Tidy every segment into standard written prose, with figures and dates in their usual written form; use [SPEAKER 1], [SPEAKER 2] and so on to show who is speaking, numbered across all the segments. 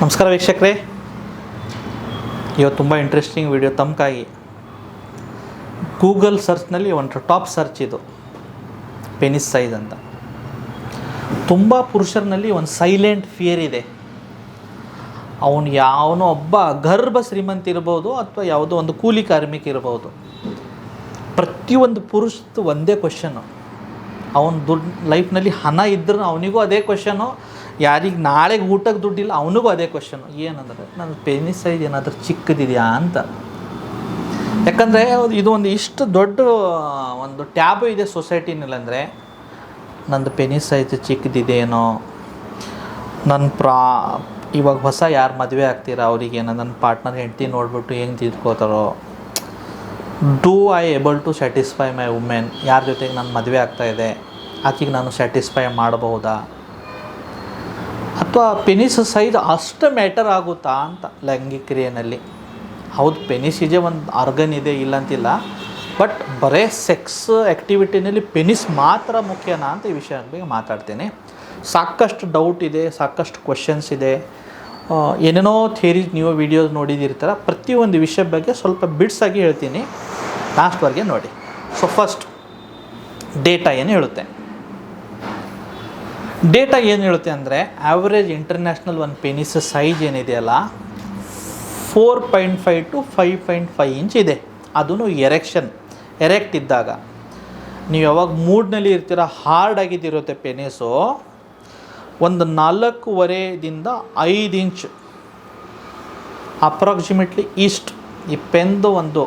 [SPEAKER 1] ನಮಸ್ಕಾರ ವೀಕ್ಷಕರೇ, ಇವತ್ತು ತುಂಬ ಇಂಟ್ರೆಸ್ಟಿಂಗ್ ವಿಡಿಯೋ ತಮಗಾಗಿ. ಗೂಗಲ್ ಸರ್ಚ್ನಲ್ಲಿ ಒಂದು ಟಾಪ್ ಸರ್ಚ್ ಇದು ಪೆನಿಸ್ ಸೈಜ್ ಅಂತ. ತುಂಬ ಪುರುಷರಲ್ಲಿ ಒಂದು ಸೈಲೆಂಟ್ ಫಿಯರ್ ಇದೆ. ಅವನು ಯಾವನೋ ಒಬ್ಬ ಗರ್ಭ ಶ್ರೀಮಂತ ಇರ್ಬೋದು ಅಥವಾ ಯಾವುದೋ ಒಂದು ಕೂಲಿ ಕಾರ್ಮಿಕ ಇರ್ಬೋದು. ಪ್ರತಿಯೊಂದು ಪುರುಷದ್ದು ಒಂದೇ ಕ್ವಶನ್ನು. ಅವನ ದುಡ್ಡು ಲೈಫ್ನಲ್ಲಿ ಹಣ ಇದ್ದರೂ ಅವನಿಗೂ ಅದೇ ಕ್ವಶನು. ಯಾರಿಗೆ ನಾಳೆಗೆ ಊಟಕ್ಕೆ ದುಡ್ಡಿಲ್ಲ ಅವನಿಗೂ ಅದೇ ಕ್ವಶನು. ಏನಂದರೆ ನನ್ನ ಪೆನಿಸ್ ಸೈಜ್ ಏನಾದರೂ ಚಿಕ್ಕದಿದೆಯಾ ಅಂತ. ಯಾಕಂದರೆ ಇದು ಒಂದು ಇಷ್ಟು ದೊಡ್ಡ ಒಂದು ಟ್ಯಾಬು ಇದೆ ಸೊಸೈಟಿನಲ್ಲಿ. ಅಂದರೆ ನಂದು ಪೆನಿಸ್ ಸೈಜ್ ಚಿಕ್ಕದಿದೆಯೇನೋ, ಇವಾಗ ಹೊಸ ಯಾರು ಮದುವೆ ಆಗ್ತೀರಾ ಅವರಿಗೇನೋ ನನ್ನ ಪಾರ್ಟ್ನರ್ ಹೆಂಡ್ತಿ ನೋಡಿಬಿಟ್ಟು ಹೆಂಗೆ ತಿಳ್ಕೋತಾರೋ, do I able to satisfy my women, ಯಾರ ಜೊತೆಗೆ ನಾನು ಮದುವೆ ಆಗ್ತಾಯಿದೆ ಆಕೆಗೆ ನಾನು ಸ್ಯಾಟಿಸ್ಫೈ ಮಾಡಬಹುದಾ, ಅಥವಾ ಪೆನಿಸ್ ಸೈಜ್ ಅಷ್ಟು ಮ್ಯಾಟರ್ ಆಗುತ್ತಾ ಅಂತ ಲೈಂಗಿಕ ಕ್ರಿಯೆಯಲ್ಲಿ. ಹೌದು, ಪೆನಿಸ್ ಇದೆ, ಒಂದು ಆರ್ಗನ್ ಇದೆ, ಇಲ್ಲ ಅಂತಿಲ್ಲ. ಬಟ್ ಬರೇ ಸೆಕ್ಸ್ ಆ್ಯಕ್ಟಿವಿಟಿನಲ್ಲಿ ಪೆನಿಸ್ ಮಾತ್ರ ಮುಖ್ಯನಾ ಅಂತ ಈ ವಿಷಯದ ಬಗ್ಗೆ ಮಾತಾಡ್ತೀನಿ. ಸಾಕಷ್ಟು ಡೌಟ್ ಇದೆ, ಸಾಕಷ್ಟು ಕ್ವೆಶನ್ಸ್ ಇದೆ, ಏನೇನೋ ಥಿಯರೀಸ್ ನೀವು ವೀಡಿಯೋಸ್ ನೋಡಿದಿರ್ತಾರೆ. ಪ್ರತಿಯೊಂದು ವಿಷಯದ ಬಗ್ಗೆ ಸ್ವಲ್ಪ ಬಿಡ್ಸಾಗಿ ಹೇಳ್ತೀನಿ, ಲಾಸ್ಟ್ವರೆಗೆ ನೋಡಿ. ಸೊ ಫಸ್ಟ್ ಡೇಟಾ ಏನು ಹೇಳುತ್ತೆ. ಡೇಟಾ ಏನು ಹೇಳುತ್ತೆ ಅಂದರೆ, ಆ್ಯಾವ್ರೇಜ್ ಇಂಟರ್ನ್ಯಾಷನಲ್ ಒಂದು ಪೆನಿಸ್ ಸೈಜ್ ಏನಿದೆಯಲ್ಲ 4.5 to 5.5 ಇಂಚ್ ಇದೆ. ಅದೂ ಎರೆಕ್ಟ್ ಇದ್ದಾಗ. ನೀವು ಯಾವಾಗ ಮೂಡ್ನಲ್ಲಿ ಇರ್ತೀರ, ಹಾರ್ಡ್ ಆಗಿದ್ದಿರುತ್ತೆ ಪೆನಿಸು, ಒಂದು 4.5ದಿಂದ 5 ಇಂಚ್ ಅಪ್ರಾಕ್ಸಿಮೇಟ್ಲಿ ಈಸ್ಟ್, ಈ ಪೆನ್ದು ಒಂದು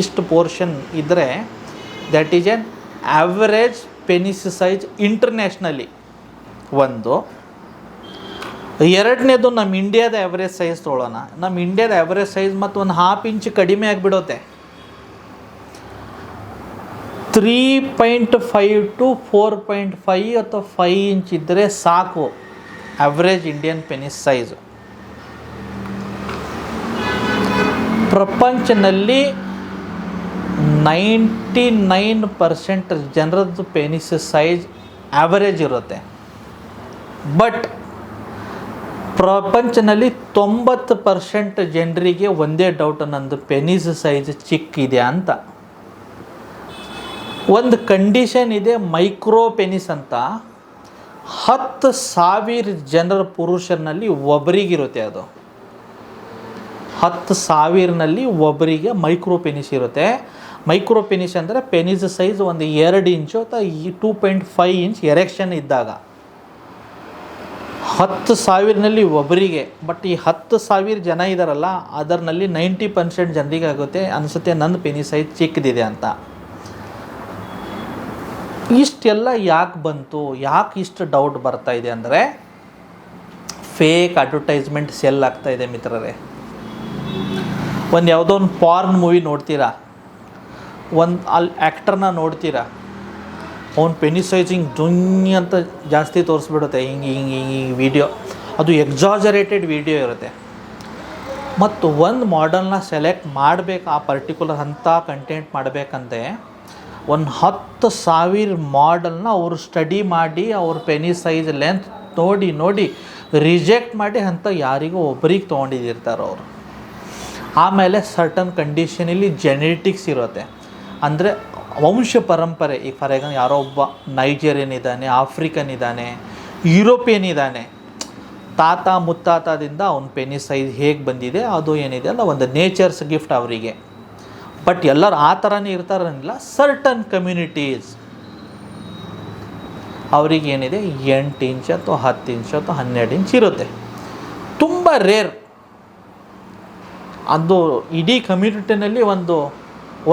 [SPEAKER 1] ಈಸ್ಟ್ ಪೋರ್ಷನ್ ಇದ್ದರೆ that is N average penis size internationally. ಒಂದು. ಎರಡನೇದು ನಮ್ಮ ಇಂಡಿಯಾದ ಆ್ಯಾವ್ರೇಜ್ ಸೈಜ್ ತೊಗೊಳ್ಳೋಣ. ನಮ್ಮ ಇಂಡಿಯಾದ ಆ್ಯಾವ್ರೇಜ್ ಸೈಜ್ ಮತ್ತು ಒಂದು 1/2 ಇಂಚ್ ಕಡಿಮೆ ಆಗಿಬಿಡುತ್ತೆ. 3.5 to 4.5 ಅಥವಾ 5 ಇಂಚ್ ಇದ್ದರೆ ಸಾಕು ಆ್ಯಾವ್ರೇಜ್ ಇಂಡಿಯನ್ ಪೆನಿಸ್ ಸೈಜ್. ಪ್ರಪಂಚದಲ್ಲಿ 99% ಜನರದ್ದು ಪೆನಿಸ್ ಸೈಜ್ ಆ್ಯಾವರೇಜ್ ಇರುತ್ತೆ. ಬಟ್ ಪ್ರಪಂಚದಲ್ಲಿ 90% ಜನರಿಗೆ ಒಂದೇ ಡೌಟ್, ನಂದು ಪೆನಿಸ್ ಸೈಜ್ ಚಿಕ್ಕಿದೆ ಅಂತ. ಒಂದು ಕಂಡೀಷನ್ ಇದೆ, ಮೈಕ್ರೋ ಪೆನಿಸ್ ಅಂತ. 10,000 ಜನರ ಪುರುಷರಲ್ಲಿ ಒಬ್ಬರಿಗಿರುತ್ತೆ. ಅದು 10,000ನಲ್ಲಿ ಒಬ್ಬರಿಗೆ ಮೈಕ್ರೋ ಪೆನಿಸ್ ಇರುತ್ತೆ. ಮೈಕ್ರೋ ಪೆನಿಸ್ ಅಂದರೆ ಪೆನಿಸ್ ಸೈಜ್ ಒಂದು 2 ಇಂಚು ಅಥವಾ 2.5 ಇಂಚ್ ಎರೆಕ್ಷನ್ ಇದ್ದಾಗ 10,000ನಲ್ಲಿ ಒಬ್ಬರಿಗೆ. ಬಟ್ ಈ 10,000 ಜನ ಇದ್ದಾರಲ್ಲ, ಅದರಲ್ಲಿ 90% ಜನರಿಗೆ ಆಗುತ್ತೆ ಅನಿಸುತ್ತೆ ನನ್ನ ಪೆನಿಸ್ ಸೈಜ್ ಚಿಕ್ಕದಿದೆ ಅಂತ. ಇಷ್ಟೆಲ್ಲ ಯಾಕೆ ಬಂತು, ಯಾಕೆ ಇಷ್ಟು ಡೌಟ್ ಬರ್ತಾ ಇದೆ ಅಂದರೆ, ಫೇಕ್ ಅಡ್ವರ್ಟೈಸ್ಮೆಂಟ್ ಸೆಲ್ ಆಗ್ತಾ ಇದೆ ಮಿತ್ರರೇ. ಒಂದು ಯಾವುದೋ ಒಂದು ಪಾರ್ನ್ ಮೂವಿ ನೋಡ್ತೀರಾ, ಅಲ್ಲಿ ಆ್ಯಕ್ಟರ್ನ ನೋಡ್ತೀರಾ, ಅವ್ನು ಪೆನಿಸ್ ಸೈಜ್ ಹಿಂಗೆ ದುಂಗಿ ಅಂತ ಜಾಸ್ತಿ ತೋರಿಸ್ಬಿಡುತ್ತೆ, ಹಿಂಗೆ ವೀಡಿಯೋ. ಅದು ಎಕ್ಸಾಜರೇಟೆಡ್ ವೀಡಿಯೋ ಇರುತ್ತೆ. ಮತ್ತು ಒಂದು ಮಾಡೆಲ್ನ ಸೆಲೆಕ್ಟ್ ಮಾಡಬೇಕು, ಆ ಪರ್ಟಿಕ್ಯುಲರ್ ಅಂಥ ಕಂಟೆಂಟ್ ಮಾಡಬೇಕಂದ್ರೆ ಒಂದು 10,000 ಮಾಡೆಲ್ನ ಅವರು ಸ್ಟಡಿ ಮಾಡಿ ಅವ್ರ ಪೆನಿಸ್ ಸೈಜ್ ಲೆಂತ್ ನೋಡಿ ರಿಜೆಕ್ಟ್ ಮಾಡಿ ಅಂತ ಯಾರಿಗೂ ಒಬ್ಬರಿಗೆ ತೊಗೊಂಡಿದ್ದಿರ್ತಾರೆ ಅವರು. ಆಮೇಲೆ ಸರ್ಟನ್ ಕಂಡೀಷನಲ್ಲಿ ಜೆನೆಟಿಕ್ಸ್ ಇರುತ್ತೆ, ಅಂದರೆ ವಂಶ ಪರಂಪರೆ. ಈಗ ಫಾರ್ ಎಕ್ಸಾಂಪಲ್ ಯಾರೋ ಒಬ್ಬ ನೈಜೀರಿಯನ್ ಇದ್ದಾನೆ, ಆಫ್ರಿಕನ್ ಇದ್ದಾನೆ, ಯುರೋಪಿಯನ್ ಇದ್ದಾನೆ, ತಾತ ಮುತ್ತಾತದಿಂದ ಅವ್ನ ಪೆನಿಸ್ ಸೈಜ್ ಹೇಗೆ ಬಂದಿದೆ ಅದು ಏನಿದೆ ಅಲ್ಲ ಒಂದು ನೇಚರ್ಸ್ ಗಿಫ್ಟ್ ಅವರಿಗೆ. ಬಟ್ ಎಲ್ಲರೂ ಆ ಥರನೇ ಇರ್ತಾರಲ್ಲ, ಸರ್ಟನ್ ಕಮ್ಯುನಿಟೀಸ್ ಅವ್ರಿಗೆ ಏನಿದೆ 8 ಇಂಚ್ ಅಥವಾ 10 ಇಂಚ್ ಅಥವಾ 12 ಇಂಚ್ ಇರುತ್ತೆ. ತುಂಬ ರೇರ್. ಅದು ಇಡೀ ಕಮ್ಯುನಿಟಿನಲ್ಲಿ ಒಂದು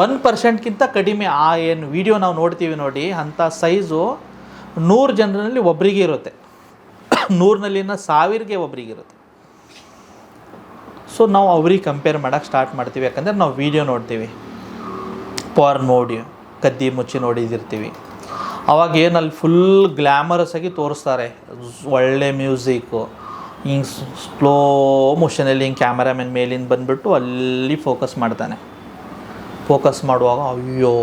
[SPEAKER 1] 1%ಗಿಂತ ಕಡಿಮೆ. ಆ ಏನು ವಿಡಿಯೋ ನಾವು ನೋಡ್ತೀವಿ ನೋಡಿ, ಅಂಥ ಸೈಜು 100 ಜನರಲ್ಲಿ ಒಬ್ಬರಿಗೆ ಇರುತ್ತೆ, 100ನಲ್ಲಿನ 1000ಗೆ ಒಬ್ಬರಿಗಿರುತ್ತೆ. ಸೊ ನಾವು ಅವ್ರಿಗೆ ಕಂಪೇರ್ ಮಾಡೋಕ್ಕೆ ಸ್ಟಾರ್ಟ್ ಮಾಡ್ತೀವಿ. ಯಾಕಂದರೆ ನಾವು ವೀಡಿಯೋ ನೋಡ್ತೀವಿ, ಪಾರ್ನ್ ನೋಡಿ ಕದ್ದಿ ಮುಚ್ಚಿ ನೋಡಿದಿರ್ತೀವಿ. ಅವಾಗ ಏನಲ್ಲಿ ಫುಲ್ ಗ್ಲ್ಯಾಮರಸ್ ಆಗಿ ತೋರಿಸ್ತಾರೆ, ಒಳ್ಳೆ ಮ್ಯೂಸಿಕ್ಕು, ಹಿಂಗೆ ಸ್ಲೋ ಮೋಷನಲ್ಲಿ ಹಿಂಗೆ ಕ್ಯಾಮರಾಮನ್ ಮೇಲಿಂದ ಬಂದುಬಿಟ್ಟು ಅಲ್ಲಿ ಫೋಕಸ್ ಮಾಡ್ತಾನೆ. ಫೋಕಸ್ ಮಾಡುವಾಗ ಅಯ್ಯೋ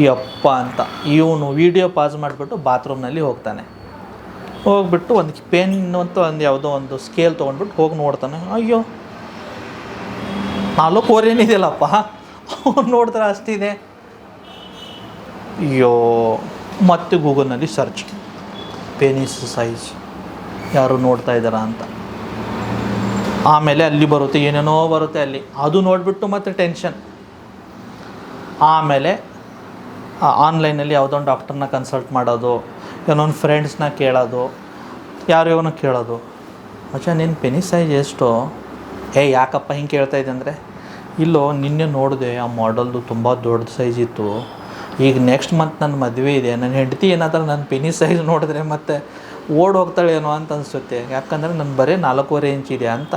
[SPEAKER 1] ಯಪ್ಪ ಅಂತ ಇವನು ವೀಡಿಯೋ ಪಾಸ್ ಮಾಡಿಬಿಟ್ಟು ಬಾತ್ರೂಮ್ನಲ್ಲಿ ಹೋಗ್ತಾನೆ. ಹೋಗ್ಬಿಟ್ಟು ಒಂದು ಪೆನ್ ಅಂತ ಒಂದು ಯಾವುದೋ ಒಂದು ಸ್ಕೇಲ್ ತೊಗೊಂಡ್ಬಿಟ್ಟು ಹೋಗಿ ನೋಡ್ತಾನೆ. ಅಯ್ಯೋ 4 ಏನಿದೆಯಲ್ಲಪ್ಪ, ಅವ್ನು ನೋಡಿದ್ರೆ ಅಷ್ಟಿದೆ. ಅಯ್ಯೋ, ಮತ್ತೆ ಗೂಗಲ್ನಲ್ಲಿ ಸರ್ಚ್, ಪೆನಿಸ್ ಸೈಜ್ ಯಾರು ನೋಡ್ತಾ ಇದ್ದಾರಾ ಅಂತ. ಆಮೇಲೆ ಅಲ್ಲಿ ಬರುತ್ತೆ, ಏನೇನೋ ಬರುತ್ತೆ ಅಲ್ಲಿ, ಅದು ನೋಡಿಬಿಟ್ಟು ಮತ್ತೆ ಟೆನ್ಷನ್. ಆಮೇಲೆ ಆನ್ಲೈನಲ್ಲಿ ಯಾವುದೋ ಒಂದು ಡಾಕ್ಟರ್ನ ಕನ್ಸಲ್ಟ್ ಮಾಡೋದು, ಏನೊಂದು ಫ್ರೆಂಡ್ಸ್ನ ಕೇಳೋದು, ಯಾರ್ಯಾವನ ಕೇಳೋದು. ಮಚ್ಚ ನಿನ್ನ ಪೆನಿಸ್ ಸೈಜ್ ಎಷ್ಟು? ಯಾಕಪ್ಪ ಹಿಂಗೆ ಕೇಳ್ತಾ ಇದ್ದೆ ಅಂದರೆ, ಇಲ್ಲೋ ನಿನ್ನೆ ನೋಡಿದೆ ಆ ಮಾಡಲ್ದು ತುಂಬ ದೊಡ್ಡ ಸೈಜ್ ಇತ್ತು. ಈಗ ನೆಕ್ಸ್ಟ್ ಮಂತ್ ನನ್ನ ಮದುವೆ ಇದೆ, ನನ್ನ ಹೆಂಡತಿ ಏನಾದರೂ ನನ್ನ ಪೆನಿಸ್ ಸೈಜ್ ನೋಡಿದ್ರೆ ಮತ್ತೆ ಓಡಿ ಹೋಗ್ತಾಳೇನೋ ಅಂತ ಅನಿಸುತ್ತೆ, ಯಾಕಂದರೆ ನನ್ನ ಬರೀ 4.25 ಇಂಚ್ ಇದೆ ಅಂತ.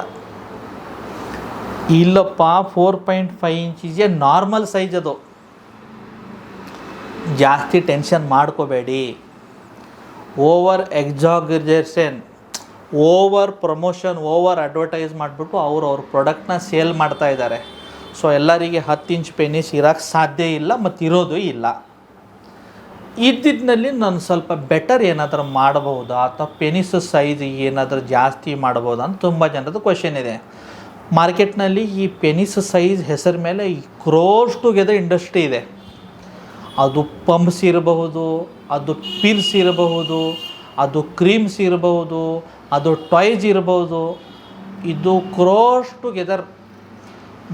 [SPEAKER 1] ಇಲ್ಲಪ್ಪ, 4.5 ಇಂಚ್ ಇದೆ ನಾರ್ಮಲ್ ಸೈಜ್. ಅದು ಜಾಸ್ತಿ ಟೆನ್ಷನ್ ಮಾಡ್ಕೋಬೇಡಿ. Over exaggeration, over promotion, over advertise ಮಾಡಿಬಿಟ್ಟು ಅವ್ರ ಪ್ರಾಡಕ್ಟ್ನ ಸೇಲ್ ಮಾಡ್ತಾ ಇದ್ದಾರೆ. ಸೊ ಎಲ್ಲರಿಗೆ 10 ಇಂಚ್ ಪೆನಿಸ್ ಇರೋಕ್ಕೆ ಸಾಧ್ಯ ಇಲ್ಲ ಮತ್ತು ಇರೋದು ಇಲ್ಲ. ಇದ್ದಿದ್ದಲ್ಲಿ ನಾನು ಸ್ವಲ್ಪ ಬೆಟರ್ ಏನಾದರೂ ಮಾಡಬಹುದಾ ಅಥವಾ ಪೆನಿಸ್ ಸೈಜ್ ಏನಾದರೂ ಜಾಸ್ತಿ ಮಾಡಬಹುದಾ ಅಂತ ತುಂಬ ಜನರದ್ದು ಕ್ವೆಶನ್ ಇದೆ. ಮಾರ್ಕೆಟ್ನಲ್ಲಿ ಈ ಪೆನಿಸ್ ಸೈಜ್ ಹೆಸರು ಮೇಲೆ ಈ ಕ್ರೋಸ್ ಟುಗೆದರ್ ಇಂಡಸ್ಟ್ರಿ ಇದೆ. ಅದು ಪಂಪ್ಸ್ ಇರಬಹುದು, ಅದು ಪಿಲ್ಸ್ ಇರಬಹುದು, ಅದು ಕ್ರೀಮ್ಸ್ ಇರಬಹುದು, ಅದು ಟಾಯ್ಸ್ ಇರಬಹುದು. ಇದು ಕ್ರೋಸ್ ಟುಗೆದರ್.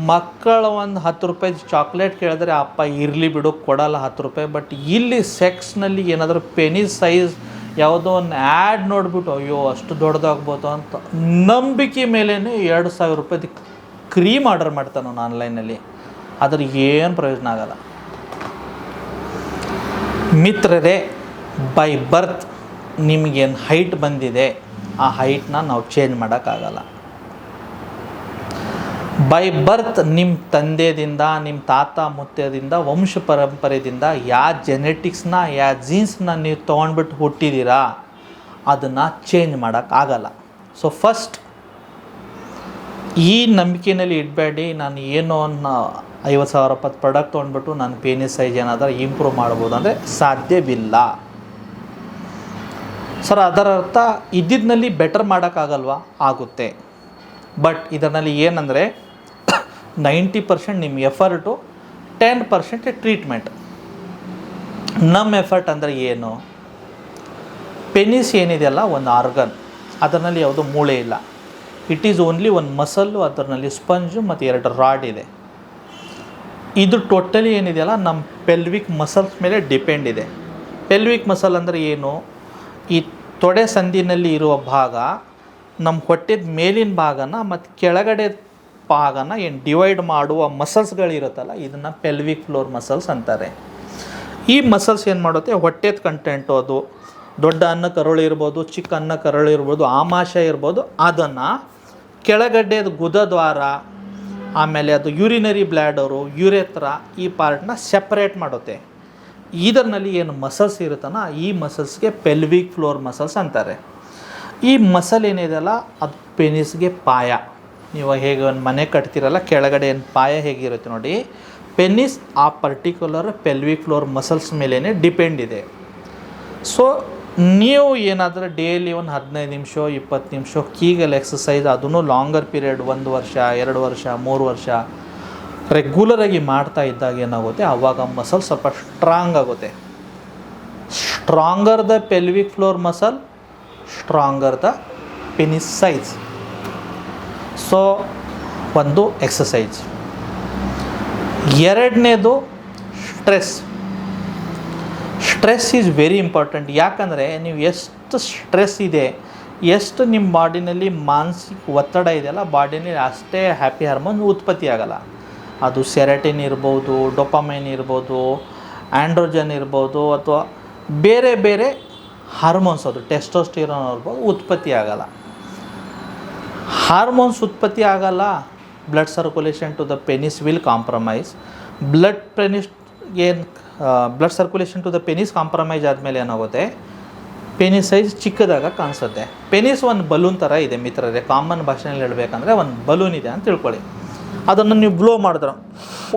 [SPEAKER 1] ಮಕ್ಕಳ ಒಂದು 10 ರೂಪಾಯಿ ಚಾಕ್ಲೇಟ್ ಕೇಳಿದ್ರೆ ಅಪ್ಪ ಇರಲಿ ಬಿಡು ಕೊಡಲ್ಲ 10 ರೂಪಾಯಿ. ಬಟ್ ಇಲ್ಲಿ ಸೆಕ್ಸ್ನಲ್ಲಿ ಏನಾದರೂ ಪೆನಿಸ್ ಸೈಜ್ ಯಾವುದೋ ಒಂದು ಆ್ಯಡ್ ನೋಡಿಬಿಟ್ಟು ಅಯ್ಯೋ ಅಷ್ಟು ದೊಡ್ಡದಾಗ್ಬೋದು ಅಂತ ನಂಬಿಕೆ ಮೇಲೇ 2,000 ರೂಪಾಯಿದು ಕ್ರೀಮ್ ಆರ್ಡರ್ ಮಾಡ್ತಾನೆ ನಾನು ಆನ್ಲೈನಲ್ಲಿ. ಅದ್ರ ಏನು ಪ್ರಯೋಜನ ಆಗಲ್ಲ. ಮಿತ್ರರೇ, ಬೈ ಬರ್ತ್ ನಿಮಗೇನು ಹೈಟ್ ಬಂದಿದೆ ಆ ಹೈಟ್ನ ನಾವು ಚೇಂಜ್ ಮಾಡೋಕ್ಕಾಗಲ್ಲ. ಬೈ ಬರ್ತ್ ನಿಮ್ಮ ತಂದೆದಿಂದ, ನಿಮ್ಮ ತಾತ ಮುತ್ತದಿಂದ, ವಂಶ ಪರಂಪರೆಯಿಂದ ಯಾವ ಜೆನೆಟಿಕ್ಸ್ನ, ಯಾವ ಜೀನ್ಸ್ನ ನೀವು ತೊಗೊಂಡ್ಬಿಟ್ಟು ಹುಟ್ಟಿದ್ದೀರಾ ಅದನ್ನು ಚೇಂಜ್ ಮಾಡೋಕ್ಕಾಗಲ್ಲ. ಸೊ ಫಸ್ಟ್ ಈ ನಂಬಿಕೆಯಲ್ಲಿ ಇಡಬೇಡಿ, ನಾನು ಏನೋ 50,000 ರೂಪಾಯಿ ಪ್ರಾಡಕ್ಟ್ ತೊಗೊಂಡ್ಬಿಟ್ಟು ನಾನು ಪೆನಿಸ್ ಸೈಜ್ ಏನಾದರೂ ಇಂಪ್ರೂವ್ ಮಾಡ್ಬೋದು ಅಂದರೆ ಸಾಧ್ಯವಿಲ್ಲ. ಸರ್ ಅದರ ಅರ್ಥ ಇದ್ದಿದ್ದಲ್ಲಿ ಬೆಟರ್ ಮಾಡೋಕ್ಕಾಗಲ್ವಾ? ಆಗುತ್ತೆ. ಬಟ್ ಇದರಲ್ಲಿ ಏನಂದರೆ 90% ನಿಮ್ಮ ಎಫರ್ಟು, 10% ಟ್ರೀಟ್ಮೆಂಟ್. ನಮ್ಮ ಎಫರ್ಟ್ ಅಂದರೆ ಏನು? ಪೆನಿಸ್ ಏನಿದೆಯಲ್ಲ ಒಂದು ಆರ್ಗನ್, ಅದರಲ್ಲಿ ಯಾವುದೋ ಮೂಳೆ ಇಲ್ಲ. ಇಟ್ ಈಸ್ ಓನ್ಲಿ ಒಂದು ಮಸಲ್ಲು, ಅದರಲ್ಲಿ ಸ್ಪಂಜು ಮತ್ತು 2 ರಾಡ್ ಇದೆ. ಇದು ಟೋಟಲಿ ಏನಿದೆಯಲ್ಲ ನಮ್ಮ ಪೆಲ್ವಿಕ್ ಮಸಲ್ಸ್ ಮೇಲೆ ಡಿಪೆಂಡ್ ಇದೆ. ಪೆಲ್ವಿಕ್ ಮಸಲ್ ಅಂದರೆ ಏನು? ಈ ತೊಡೆ ಸಂದಿನಲ್ಲಿ ಇರುವ ಭಾಗ, ನಮ್ಮ ಹೊಟ್ಟೆದ ಮೇಲಿನ ಭಾಗನ ಮತ್ತು ಕೆಳಗಡೆ ಭಾಗನ ಏನು ಡಿವೈಡ್ ಮಾಡುವ ಮಸಲ್ಸ್ಗಳಿರುತ್ತಲ್ಲ, ಇದನ್ನು ಪೆಲ್ವಿಕ್ ಫ್ಲೋರ್ ಮಸಲ್ಸ್ ಅಂತಾರೆ. ಈ ಮಸಲ್ಸ್ ಏನು ಮಾಡುತ್ತೆ, ಹೊಟ್ಟೆದ ಕಂಟೆಂಟು, ಅದು ದೊಡ್ಡ ಅನ್ನ ಕರುಳು ಇರ್ಬೋದು, ಚಿಕ್ಕ ಅನ್ನ ಕರುಳು ಇರ್ಬೋದು, ಆಮಾಶಯ ಇರ್ಬೋದು, ಅದನ್ನು ಕೆಳಗಡೆದು ಗುದದ್ವಾರ, ಆಮೇಲೆ ಅದು ಯೂರಿನರಿ ಬ್ಲ್ಯಾಡರು, ಯುರೆತ್ರ, ಈ ಪಾರ್ಟ್ನ ಸೆಪ್ರೇಟ್ ಮಾಡುತ್ತೆ. ಇದರಲ್ಲಿ ಏನು ಮಸಲ್ಸ್ ಇರುತ್ತಲ್ಲ, ಈ ಮಸಲ್ಸ್ಗೆ ಪೆಲ್ವಿಕ್ ಫ್ಲೋರ್ ಮಸಲ್ಸ್ ಅಂತಾರೆ. ಈ ಮಸಲ್ ಏನಿದೆಯಲ್ಲ ಅದು ಪೆನಿಸ್ಗೆ ಪಾಯ. ನೀವು ಹೇಗೆ ಒಂದು ಮನೆ ಕಟ್ತಿರಲ್ಲ, ಕೆಳಗಡೆ ಏನು ಪಾಯ ಹೇಗಿರುತ್ತೆ ನೋಡಿ, ಪೆನಿಸ್ ಆ ಪರ್ಟಿಕ್ಯುಲರ್ ಪೆಲ್ವಿಕ್ ಫ್ಲೋರ್ ಮಸಲ್ಸ್ ಮೇಲೇ ಡಿಪೆಂಡ್ ಇದೆ. ಸೊ ನೀವು ಏನಾದರೂ ಡೈಲಿ ಒಂದು 15 ನಿಮಿಷ 20 ನಿಮಿಷ ಕೀಗಲ್ ಎಕ್ಸಸೈಸ್, ಅದನ್ನು ಲಾಂಗರ್ ಪೀರಿಯಡ್ 1 ವರ್ಷ 2 ವರ್ಷ 3 ವರ್ಷ ರೆಗ್ಯುಲರಾಗಿ ಮಾಡ್ತಾ ಇದ್ದಾಗ ಏನಾಗುತ್ತೆ, ಆವಾಗ ಮಸಲ್ ಸ್ವಲ್ಪ ಸ್ಟ್ರಾಂಗ್ ಆಗುತ್ತೆ. Stronger the pelvic floor muscle, stronger the penis size. So ಒಂದು ಎಕ್ಸಸೈಜ್. ಎರಡನೇದು stress. Stress is very important. ಯಾಕಂದರೆ ನೀವು ಎಷ್ಟು ಸ್ಟ್ರೆಸ್ ಇದೆ, ಎಷ್ಟು ನಿಮ್ಮ ಬಾಡಿನಲ್ಲಿ ಮಾನಸಿಕ ಒತ್ತಡ ಇದೆಯಲ್ಲ, ಬಾಡಿನಲ್ಲಿ ಅಷ್ಟೇ ಹ್ಯಾಪಿ ಹಾರ್ಮೋನ್ ಉತ್ಪತ್ತಿ ಆಗೋಲ್ಲ. ಅದು ಸೆರೆಟಿನ್ ಇರ್ಬೋದು, ಡೊಪಾಮೈನ್ ಇರ್ಬೋದು, ಆ್ಯಂಡ್ರೋಜನ್ ಇರ್ಬೋದು, ಅಥವಾ ಬೇರೆ ಬೇರೆ ಹಾರ್ಮೋನ್ಸ್, ಅದು ಟೆಸ್ಟೋಸ್ಟಿರಾನ್ ಇರ್ಬೋದು, ಉತ್ಪತ್ತಿ ಆಗೋಲ್ಲ. ಹಾರ್ಮೋನ್ಸ್ ಉತ್ಪತ್ತಿ ಆಗೋಲ್ಲ, blood circulation to the penis will compromise. Blood circulation to the penis compromise ಆದಮೇಲೆ ಏನಾಗುತ್ತೆ, ಪೆನಿಸ್ ಸೈಜ್ ಚಿಕ್ಕದಾಗ ಕಾಣಿಸುತ್ತೆ. ಪೆನಿಸ್ ಒಂದು ಬಲೂನ್ ಥರ ಇದೆ ಮಿತ್ರರೇ. ಕಾಮನ್ ಭಾಷೆಯಲ್ಲಿ ಹೇಳಬೇಕಂದ್ರೆ ಒಂದು ಬಲೂನ್ ಇದೆ ಅಂತ ತಿಳ್ಕೊಳ್ಳಿ. ಅದನ್ನು ನೀವು ಬ್ಲೋ ಮಾಡಿದ್ರೆ,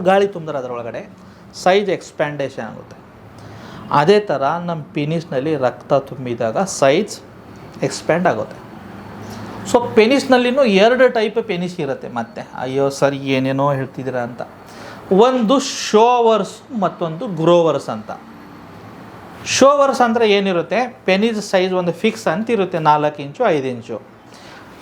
[SPEAKER 1] ಗಾಳಿ ತುಂಬಿದ್ರೆ ಅದರೊಳಗಡೆ ಸೈಜ್ ಎಕ್ಸ್ಪ್ಯಾಂಡೇಷನ್ ಆಗುತ್ತೆ. ಅದೇ ಥರ ನಮ್ಮ ಪೆನಿಸ್ನಲ್ಲಿ ರಕ್ತ ತುಂಬಿದಾಗ ಸೈಜ್ ಎಕ್ಸ್ಪ್ಯಾಂಡ್ ಆಗುತ್ತೆ. ಸೊ ಪೆನಿಸ್ನಲ್ಲಿನೂ 2 ಟೈಪ್ ಪೆನಿಸ್ ಇರುತ್ತೆ. ಮತ್ತೆ ಅಯ್ಯೋ ಸರ್ ಏನೇನೋ ಹೇಳ್ತಿದ್ದೀರಾ ಅಂತ. ಒಂದು ಶೋವರ್ಸ್, ಮತ್ತೊಂದು ಗ್ರೋವರ್ಸ್ ಅಂತ. ಶೋವರ್ಸ್ ಅಂದರೆ ಏನಿರುತ್ತೆ, ಪೆನಿಸ್ ಸೈಜ್ ಒಂದು ಫಿಕ್ಸ್ ಅಂತ ಇರುತ್ತೆ, 4 ಇಂಚು 5 ಇಂಚು.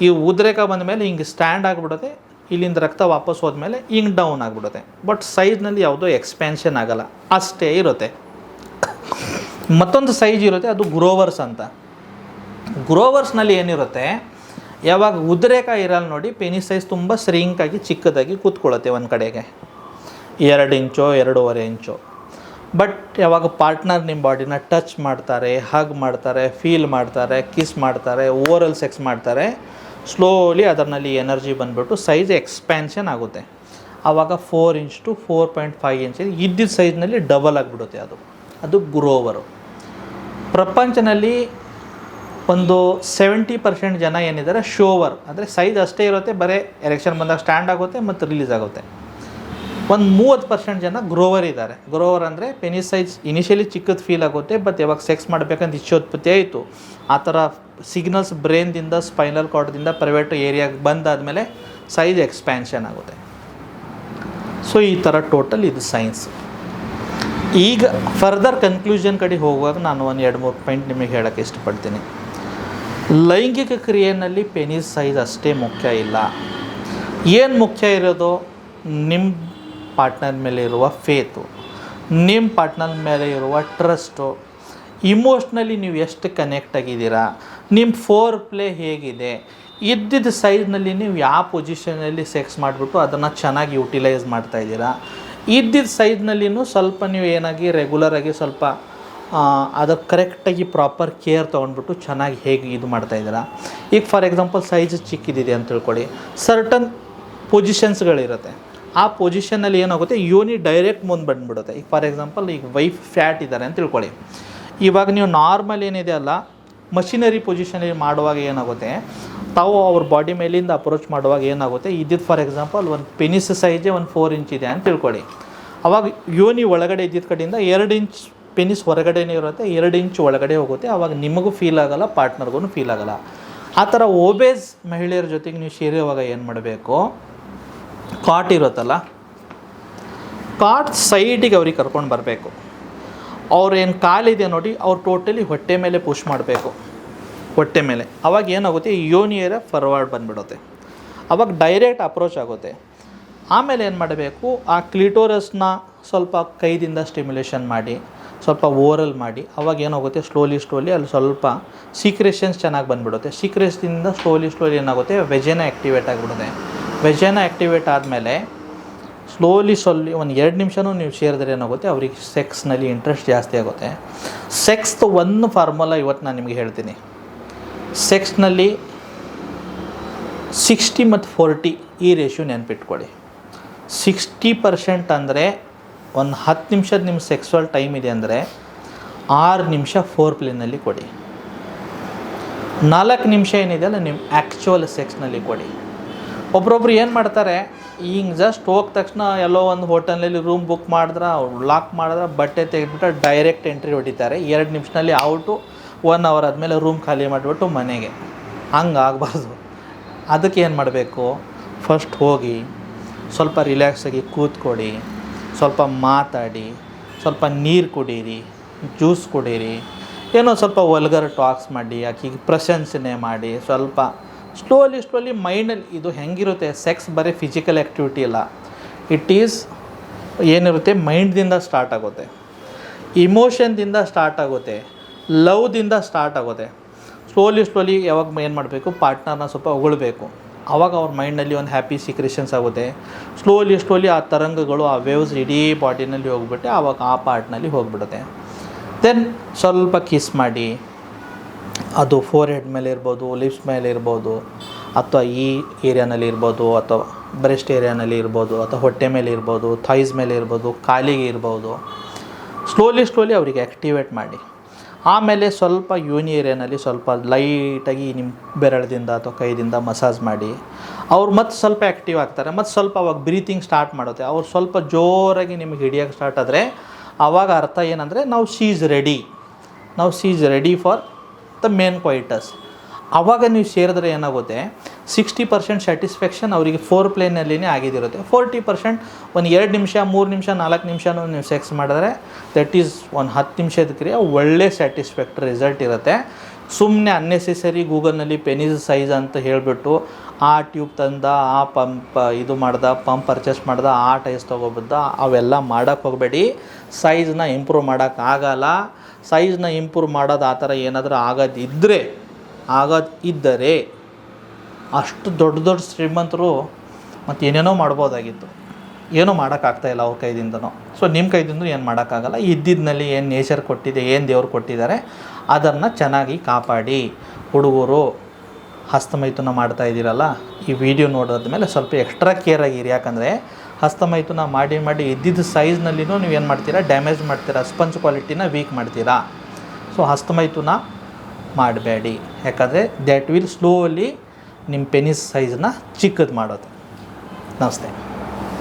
[SPEAKER 1] ಈ ಉದ್ರೇಕ ಬಂದ ಮೇಲೆ ಹಿಂಗೆ ಸ್ಟ್ಯಾಂಡ್ ಆಗಿಬಿಡುತ್ತೆ, ಇಲ್ಲಿಂದ ರಕ್ತ ವಾಪಸ್ ಹೋದ್ಮೇಲೆ ಹಿಂಗೆ ಡೌನ್ ಆಗಿಬಿಡುತ್ತೆ. ಬಟ್ ಸೈಜ್ನಲ್ಲಿ ಯಾವುದೋ ಎಕ್ಸ್ಪ್ಯಾನ್ಷನ್ ಆಗೋಲ್ಲ, ಅಷ್ಟೇ ಇರುತ್ತೆ. ಮತ್ತೊಂದು ಸೈಜ್ ಇರುತ್ತೆ, ಅದು ಗ್ರೋವರ್ಸ್ ಅಂತ. ಗ್ರೋವರ್ಸ್ನಲ್ಲಿ ಏನಿರುತ್ತೆ, ಯಾವಾಗ ಉದ್ರೇಕ ಇರಲ್ಲ ನೋಡಿ, ಪೆನಿಸ್ ಸೈಜ್ ತುಂಬ ಸ್ರಿಂಕಾಗಿ ಚಿಕ್ಕದಾಗಿ ಕೂತ್ಕೊಳ್ಳುತ್ತೆ ಒಂದು ಕಡೆಗೆ, 2 ಇಂಚೋ 2.5 ಇಂಚು. ಬಟ್ ಯಾವಾಗ ಪಾರ್ಟ್ನರ್ ನಿಮ್ಮ ಬಾಡಿನ ಟಚ್ ಮಾಡ್ತಾರೆ, ಹಗ್ ಮಾಡ್ತಾರೆ, ಫೀಲ್ ಮಾಡ್ತಾರೆ, ಕಿಸ್ ಮಾಡ್ತಾರೆ, ಓರಲ್ ಸೆಕ್ಸ್ ಮಾಡ್ತಾರೆ, ಸ್ಲೋಲಿ ಅದರಲ್ಲಿ ಎನರ್ಜಿ ಬಂದುಬಿಟ್ಟು ಸೈಜ್ ಎಕ್ಸ್ಪ್ಯಾನ್ಷನ್ ಆಗುತ್ತೆ. ಆವಾಗ 4 ಇಂಚ್ ಟು 4.5 ಇಂಚ್ ಇದ್ದಿದ್ದ ಸೈಜ್ನಲ್ಲಿ ಡಬಲ್ ಆಗಿಬಿಡುತ್ತೆ. ಅದು ಗ್ರೋವರು. ಪ್ರಪಂಚದಲ್ಲಿ ಒಂದು 70% ಜನ ಏನಿದ್ದಾರೆ ಶೋವರ್, ಅಂದರೆ ಸೈಜ್ ಅಷ್ಟೇ ಇರುತ್ತೆ, ಬರೀ ಎರೆಕ್ಷನ್ ಬಂದಾಗ ಸ್ಟ್ಯಾಂಡ್ ಆಗುತ್ತೆ ಮತ್ತು ರಿಲೀಸ್ ಆಗುತ್ತೆ. ಒಂದು 30% ಜನ ಗ್ರೋವರ್ ಇದ್ದಾರೆ. ಗ್ರೋವರ್ ಅಂದರೆ ಪೆನಿಸ್ ಸೈಜ್ ಇನಿಷಿಯಲಿ ಚಿಕ್ಕದು ಫೀಲ್ ಆಗುತ್ತೆ, ಬಟ್ ಯಾವಾಗ ಸೆಕ್ಸ್ ಮಾಡಬೇಕಂತ ಇಚ್ಛೋತ್ಪತ್ತಿ ಆಯಿತು, ಆ ಥರ ಸಿಗ್ನಲ್ಸ್ ಬ್ರೈನ್ದಿಂದ ಸ್ಪೈನಲ್ ಕಾರ್ಡ್ದಿಂದ ಪ್ರೈವೇಟ್ ಏರಿಯಾಗೆ ಬಂದಾದಮೇಲೆ ಸೈಜ್ ಎಕ್ಸ್ಪ್ಯಾನ್ಷನ್ ಆಗುತ್ತೆ. ಸೊ ಈ ಥರ ಟೋಟಲ್ ಇದು ಸೈನ್ಸ್. ಈಗ ಫರ್ದರ್ ಕನ್ಕ್ಲೂಷನ್ ಕಡೆ ಹೋಗುವಾಗ ನಾನು ಒಂದು 2-3 ಪಾಯಿಂಟ್ ನಿಮಗೆ ಹೇಳೋಕ್ಕೆ ಇಷ್ಟಪಡ್ತೀನಿ. ಲೈಂಗಿಕ ಕ್ರಿಯೆಯಲ್ಲಿ ಪೆನಿಸ್ ಸೈಜ್ ಅಷ್ಟೇ ಮುಖ್ಯ ಇಲ್ಲ. ಏನು ಮುಖ್ಯ ಇರೋದು, ನಿಮ್ಮ ಪಾರ್ಟ್ನರ್ ಮೇಲೆ ಇರುವ ಫೇತು, ನಿಮ್ಮ ಪಾರ್ಟ್ನರ್ ಮೇಲೆ ಇರುವ ಟ್ರಸ್ಟು, ಇಮೋಷ್ನಲಿ ನೀವು ಎಷ್ಟು ಕನೆಕ್ಟ್ ಆಗಿದ್ದೀರಾ, ನಿಮ್ಮ ಫೋರ್ ಪ್ಲೇ ಹೇಗಿದೆ, ಇದ್ದಿದ್ದ ಸೈಜ್ನಲ್ಲಿ ನೀವು ಯಾವ ಪೊಸಿಷನಲ್ಲಿ ಸೆಕ್ಸ್ ಮಾಡಿಬಿಟ್ಟು ಅದನ್ನು ಚೆನ್ನಾಗಿ ಯುಟಿಲೈಸ್ ಮಾಡ್ತಾಯಿದ್ದೀರಾ, ಇದ್ದಿದ್ದ ಸೈಜ್ನಲ್ಲಿನೂ ಸ್ವಲ್ಪ ನೀವು ಏನಾಗಿ ರೆಗ್ಯುಲರಾಗಿ ಸ್ವಲ್ಪ ಅದಕ್ಕೆ ಕರೆಕ್ಟಾಗಿ ಪ್ರಾಪರ್ ಕೇರ್ ತೊಗೊಂಡ್ಬಿಟ್ಟು ಚೆನ್ನಾಗಿ ಹೇಗೆ ಇದು ಮಾಡ್ತಾಯಿದ್ದೀರಾ. ಈಗ ಫಾರ್ ಎಕ್ಸಾಂಪಲ್ ಸೈಜ್ ಚಿಕ್ಕಿದಿದೆ ಅಂತ ತಿಳ್ಕೊಳ್ಳಿ, ಸರ್ಟನ್ ಪೊಸಿಷನ್ಸ್ಗಳಿರುತ್ತೆ. ಆ ಪೊಸಿಷನಲ್ಲಿ ಏನಾಗುತ್ತೆ, ಯೋನಿ ಡೈರೆಕ್ಟ್ ಮುಂದೆ ಬಂದುಬಿಡುತ್ತೆ. ಈಗ ಫಾರ್ ಎಕ್ಸಾಂಪಲ್ ಈಗ ವೈಫ್ ಫ್ಯಾಟ್ ಇದ್ದಾರೆ ಅಂತ ತಿಳ್ಕೊಳ್ಳಿ. ಇವಾಗ ನೀವು ನಾರ್ಮಲ್ ಏನಿದೆ ಅಲ್ಲ, ಮಷಿನರಿ ಪೊಸಿಷನಲ್ಲಿ ಮಾಡುವಾಗ ಏನಾಗುತ್ತೆ, ತಾವು ಅವ್ರ ಬಾಡಿ ಮೇಲಿಂದ ಅಪ್ರೋಚ್ ಮಾಡುವಾಗ ಏನಾಗುತ್ತೆ, ಇದ್ದಿದ್ದು ಫಾರ್ ಎಕ್ಸಾಂಪಲ್ ಒಂದು ಪೆನಿಸ್ ಸೈಜೇ ಒಂದು 4 ಇಂಚ್ ಇದೆ ಅಂತ ತಿಳ್ಕೊಳ್ಳಿ. ಅವಾಗ ಯೋನಿ ಒಳಗಡೆ ಇದ್ದಿದ್ದ ಕಡೆಯಿಂದ 2 ಇಂಚ್ ಪೆನಿಸ್ ಹೊರಗಡೆನೇ ಇರುತ್ತೆ, 2 ಇಂಚ್ ಒಳಗಡೆ ಹೋಗುತ್ತೆ. ಆವಾಗ ನಿಮಗೂ ಫೀಲ್ ಆಗೋಲ್ಲ, ಪಾರ್ಟ್ನರ್ಗೂ ಫೀಲ್ ಆಗೋಲ್ಲ. ಆ ಥರ ಓಬೇಸ್ ಮಹಿಳೆಯರ ಜೊತೆಗೆ ನೀವು ಸೇರುವಾಗ ಏನು ಮಾಡಬೇಕು, ಕಾಟ್ ಇರುತ್ತಲ್ಲ, ಕಾಟ್ ಸೈಡಿಗೆ ಅವ್ರಿಗೆ ಕರ್ಕೊಂಡು ಬರಬೇಕು. ಅವ್ರೇನು ಕಾಲಿದೆ ನೋಡಿ, ಅವ್ರು ಟೋಟಲಿ ಹೊಟ್ಟೆ ಮೇಲೆ ಪುಷ್ ಮಾಡಬೇಕು, ಹೊಟ್ಟೆ ಮೇಲೆ. ಆವಾಗ ಏನಾಗುತ್ತೆ, ಯೋನಿ ಏರಿಯಾ ಫಾರ್ವರ್ಡ್ ಬಂದುಬಿಡುತ್ತೆ. ಆವಾಗ ಡೈರೆಕ್ಟ್ ಅಪ್ರೋಚ್ ಆಗುತ್ತೆ. ಆಮೇಲೆ ಏನು ಮಾಡಬೇಕು, ಆ ಕ್ಲಿಟೋರಸ್ನ ಸ್ವಲ್ಪ ಕೈದಿಂದ ಸ್ಟಿಮ್ಯುಲೇಷನ್ ಮಾಡಿ, ಸ್ವಲ್ಪ ಓರಲ್ ಮಾಡಿ. ಆವಾಗ ಏನಾಗುತ್ತೆ, ಸ್ಲೋಲಿ ಅಲ್ಲಿ ಸ್ವಲ್ಪ ಸೀಕ್ರೆಷನ್ಸ್ ಚೆನ್ನಾಗಿ ಬಂದುಬಿಡುತ್ತೆ. ಸೀಕ್ರೆಷನ್ದಿಂದ ಸ್ಲೋಲಿ ಏನಾಗುತ್ತೆ, ವೆಜೆನ ಆ್ಯಕ್ಟಿವೇಟ್ ಆಗಿಬಿಡುತ್ತೆ. ವೆಜೆನ ಆ್ಯಕ್ಟಿವೇಟ್ ಆದಮೇಲೆ ಸ್ಲೋಲಿ ಒಂದು 2 ನಿಮಿಷನೂ ನೀವು ಸೇರಿದ್ರೆ ಏನಾಗುತ್ತೆ, ಅವ್ರಿಗೆ ಸೆಕ್ಸ್ನಲ್ಲಿ ಇಂಟ್ರೆಸ್ಟ್ ಜಾಸ್ತಿ ಆಗುತ್ತೆ. ಸೆಕ್ಸ್ದು ಒಂದು ಫಾರ್ಮುಲಾ ಇವತ್ತು ನಾನು ನಿಮಗೆ ಹೇಳ್ತೀನಿ. ಸೆಕ್ಸ್ನಲ್ಲಿ 60 ಮತ್ತು 40 ಈ ರೇಷಿಯೋ ನೆನಪಿಟ್ಕೊಳ್ಳಿ. 60% ಅಂದರೆ ಒಂದು 10 ನಿಮಿಷದ ನಿಮ್ಮ ಸೆಕ್ಸುವಲ್ ಟೈಮ್ ಇದೆ ಅಂದರೆ 6 ನಿಮಿಷ ಫೋರ್ ಪ್ಲೇನಲ್ಲಿ ಕೊಡಿ. 4 ನಿಮಿಷ ಏನಿದೆ ಅಲ್ಲ ನಿಮ್ಮ ಆ್ಯಕ್ಚುವಲ್ ಸೆಕ್ಸ್ನಲ್ಲಿ ಕೊಡಿ. ಒಬ್ರೊಬ್ರು ಏನು ಮಾಡ್ತಾರೆ, ಹಿಂಗೆ ಜಸ್ಟ್ ಹೋದ ತಕ್ಷಣ ಎಲ್ಲೋ ಒಂದು ಹೋಟೆಲ್ನಲ್ಲಿ ರೂಮ್ ಬುಕ್ ಮಾಡಿದ್ರೆ, ಲಾಕ್ ಮಾಡಿದ್ರೆ, ಬಟ್ಟೆ ತೆಗೆದ್ಬಿಟ್ಟು ಡೈರೆಕ್ಟ್ ಎಂಟ್ರಿ ಹೊಡಿತಾರೆ. 2 ನಿಮಿಷದಲ್ಲಿ ಔಟು, 1 ಅವರ್ ಆದಮೇಲೆ ರೂಮ್ ಖಾಲಿ ಮಾಡಿಬಿಟ್ಟು ಮನೆಗೆ. ಹಂಗೆ ಆಗಬಾರ್ದು. ಅದಕ್ಕೆ ಏನು ಮಾಡಬೇಕು, ಫಸ್ಟ್ ಹೋಗಿ ಸ್ವಲ್ಪ ರಿಲ್ಯಾಕ್ಸಾಗಿ ಕೂತ್ಕೊಡಿ, ಸ್ವಲ್ಪ ಮಾತಾಡಿ, ಸ್ವಲ್ಪ ನೀರು ಕುಡೀರಿ, ಜ್ಯೂಸ್ ಕುಡೀರಿ, ಏನೋ ಸ್ವಲ್ಪ ವಲ್ಗರ್ ಟಾಕ್ಸ್ ಮಾಡಿ, ಆಕೆಗೆ ಪ್ರಶಂಸನೆ ಮಾಡಿ, ಸ್ವಲ್ಪ ಸ್ಲೋಲಿ ಮೈಂಡಲ್ಲಿ ಇದು ಹೆಂಗಿರುತ್ತೆ, ಸೆಕ್ಸ್ ಬರೀ ಫಿಸಿಕಲ್ ಆ್ಯಕ್ಟಿವಿಟಿ ಇಲ್ಲ, ಇಟ್ ಈಸ್ ಏನಿರುತ್ತೆ, ಮೈಂಡ್ದಿಂದ ಸ್ಟಾರ್ಟ್ ಆಗುತ್ತೆ, ಇಮೋಷನ್ದಿಂದ ಸ್ಟಾರ್ಟ್ ಆಗುತ್ತೆ, ಲವ್ದಿಂದ ಸ್ಟಾರ್ಟ್ ಆಗುತ್ತೆ. ಸ್ಲೋಲಿ ಯಾವಾಗ ಏನು ಮಾಡಬೇಕು, ಪಾರ್ಟ್ನರ್ನ ಸ್ವಲ್ಪ ಹೊಗಳ್ಬೇಕು. ಆವಾಗ ಅವ್ರ ಮೈಂಡಲ್ಲಿ ಒಂದು ಹ್ಯಾಪಿ ಸೀಕ್ರೆಷನ್ಸ್ ಆಗುತ್ತೆ. ಸ್ಲೋಲಿ ಆ ತರಂಗಗಳು, ಆ ವೇವ್ಸ್ ಇಡೀ ಬಾಡಿನಲ್ಲಿ ಹೋಗ್ಬಿಟ್ಟು ಆವಾಗ ಆ ಪಾರ್ಟ್ನಲ್ಲಿ ಹೋಗ್ಬಿಡುತ್ತೆ. ದೆನ್ ಸ್ವಲ್ಪ ಕಿಸ್ ಮಾಡಿ, ಅದು ಫೋರ್ ಹೆಡ್ ಮೇಲೆ ಇರ್ಬೋದು, ಲಿಪ್ಸ್ ಮೇಲೆ ಇರ್ಬೋದು, ಅಥವಾ ಈ ಏರಿಯಾನಲ್ಲಿ ಇರ್ಬೋದು, ಅಥವಾ ಬ್ರೆಸ್ಟ್ ಏರಿಯಾನಲ್ಲಿ ಇರ್ಬೋದು, ಅಥವಾ ಹೊಟ್ಟೆ ಮೇಲೆ ಇರ್ಬೋದು, ಥೈಸ್ ಮೇಲೆ ಇರ್ಬೋದು, ಕಾಲಿಗೆ ಇರ್ಬೋದು. ಸ್ಲೋಲಿ ಅವರಿಗೆ ಆ್ಯಕ್ಟಿವೇಟ್ ಮಾಡಿ. ಆಮೇಲೆ ಸ್ವಲ್ಪ ಯೋನಿ ಏರಿಯಾನಲ್ಲಿ ಸ್ವಲ್ಪ ಲೈಟಾಗಿ ನಿಮ್ಮ ಬೆರಳದಿಂದ ಅಥವಾ ಕೈದಿಂದ ಮಸಾಜ್ ಮಾಡಿ. ಅವ್ರು ಮತ್ತು ಸ್ವಲ್ಪ ಆ್ಯಕ್ಟಿವ್ ಆಗ್ತಾರೆ. ಮತ್ತು ಸ್ವಲ್ಪ ಅವಾಗ ಬ್ರೀತಿಂಗ್ ಸ್ಟಾರ್ಟ್ ಮಾಡುತ್ತೆ. ಅವ್ರು ಸ್ವಲ್ಪ ಜೋರಾಗಿ ನಿಮಗೆ ಹಿಡಿಯೋಕ್ಕೆ ಸ್ಟಾರ್ಟ್ ಆದರೆ ಆವಾಗ ಅರ್ಥ ಏನಂದರೆ ನಾವು she is ready for the main coitus. ಆವಾಗ ನೀವು ಸೇರಿದ್ರೆ ಏನಾಗುತ್ತೆ 60% ಸ್ಯಾಟಿಸ್ಫ್ಯಾಕ್ಷನ್ ಅವರಿಗೆ ಫೋರ್ ಪ್ಲೇನಲ್ಲಿನೇ ಆಗಿದಿರುತ್ತೆ. 40% ಒಂದು 2 ನಿಮಿಷ 3 ನಿಮಿಷ 4 ನಿಮಿಷನೂ ನೀವು ಸೆಕ್ಸ್ ಮಾಡಿದ್ರೆ ದಟ್ ಈಸ್ ಒಂದು 10 ನಿಮಿಷದ ಕ್ರಿಯೆ ಒಳ್ಳೆ ಸ್ಯಾಟಿಸ್ಫ್ಯಾಕ್ಟ್ರಿ ರಿಸಲ್ಟ್ ಇರುತ್ತೆ. ಸುಮ್ಮನೆ ಅನ್ನೆಸೆಸರಿ ಗೂಗಲ್ನಲ್ಲಿ ಪೆನಿಸ್ ಸೈಜ್ ಅಂತ ಹೇಳಿಬಿಟ್ಟು ಆ ಟ್ಯೂಬ್ ತಂದ, ಆ ಪಂಪ್ ಪರ್ಚೇಸ್ ಮಾಡ್ದ, ಆ ಟೈಸ್ ತೊಗೊಬದ್ದ, ಅವೆಲ್ಲ ಮಾಡೋಕ್ಕೆ ಹೋಗಬೇಡಿ. ಸೈಜ್ನ ಇಂಪ್ರೂವ್ ಮಾಡೋಕ್ಕಾಗಲ್ಲ. ಸೈಜ್ನ ಇಂಪ್ರೂವ್ ಮಾಡೋದು ಆ ಥರ ಏನಾದರೂ ಆಗೋದಿದ್ದರೆ ಅಷ್ಟು ದೊಡ್ಡ ಶ್ರೀಮಂತರು ಮತ್ತು ಏನೇನೋ ಮಾಡ್ಬೋದಾಗಿತ್ತು. ಏನೂ ಮಾಡೋಕ್ಕಾಗ್ತಾಯಿಲ್ಲ ಅವ್ರ ಕೈದಿಂದನೂ. ಸೊ ನಿಮ್ಮ ಕೈದಿಂದ ಏನು ಮಾಡೋಕ್ಕಾಗಲ್ಲ. ಇದ್ದಿದ್ದಲ್ಲಿ ಏನು ನೇಚರ್ ಕೊಟ್ಟಿದೆ, ಏನು ದೇವ್ರು ಕೊಟ್ಟಿದ್ದಾರೆ ಅದನ್ನು ಚೆನ್ನಾಗಿ ಕಾಪಾಡಿ. ಹುಡುಗರು ಹಸ್ತಮೈಥುನ ಮಾಡ್ತಾ ಇದ್ದೀರಲ್ಲ, ಈ ವಿಡಿಯೋ ನೋಡೋದ್ಮೇಲೆ ಸ್ವಲ್ಪ ಎಕ್ಸ್ಟ್ರಾ ಕೇರ್ ಆಗಿರಿ. ಯಾಕಂದರೆ ಹಸ್ತಮೈಥುನ ಮಾಡಿ ಇದ್ದಿದ್ದ ಸೈಜ್ನಲ್ಲಿನೂ ನೀವು ಏನು ಮಾಡ್ತೀರಾ, ಡ್ಯಾಮೇಜ್ ಮಾಡ್ತೀರಾ, ಸ್ಪಂಜ್ ಕ್ವಾಲಿಟಿನ ವೀಕ್ ಮಾಡ್ತೀರಾ. ಸೊ ಹಸ್ತಮೈಥುನ ಮಾಡಬೇಡಿ. ಯಾಕಂದರೆ ದ್ಯಾಟ್ ವಿಲ್ ಸ್ಲೋಲಿ ನಿಮ್ಮ ಪೆನಿಸ್ ಸೈಜನ್ನ ಚಿಕ್ಕದು ಮಾಡೋದು. ನಮಸ್ತೆ.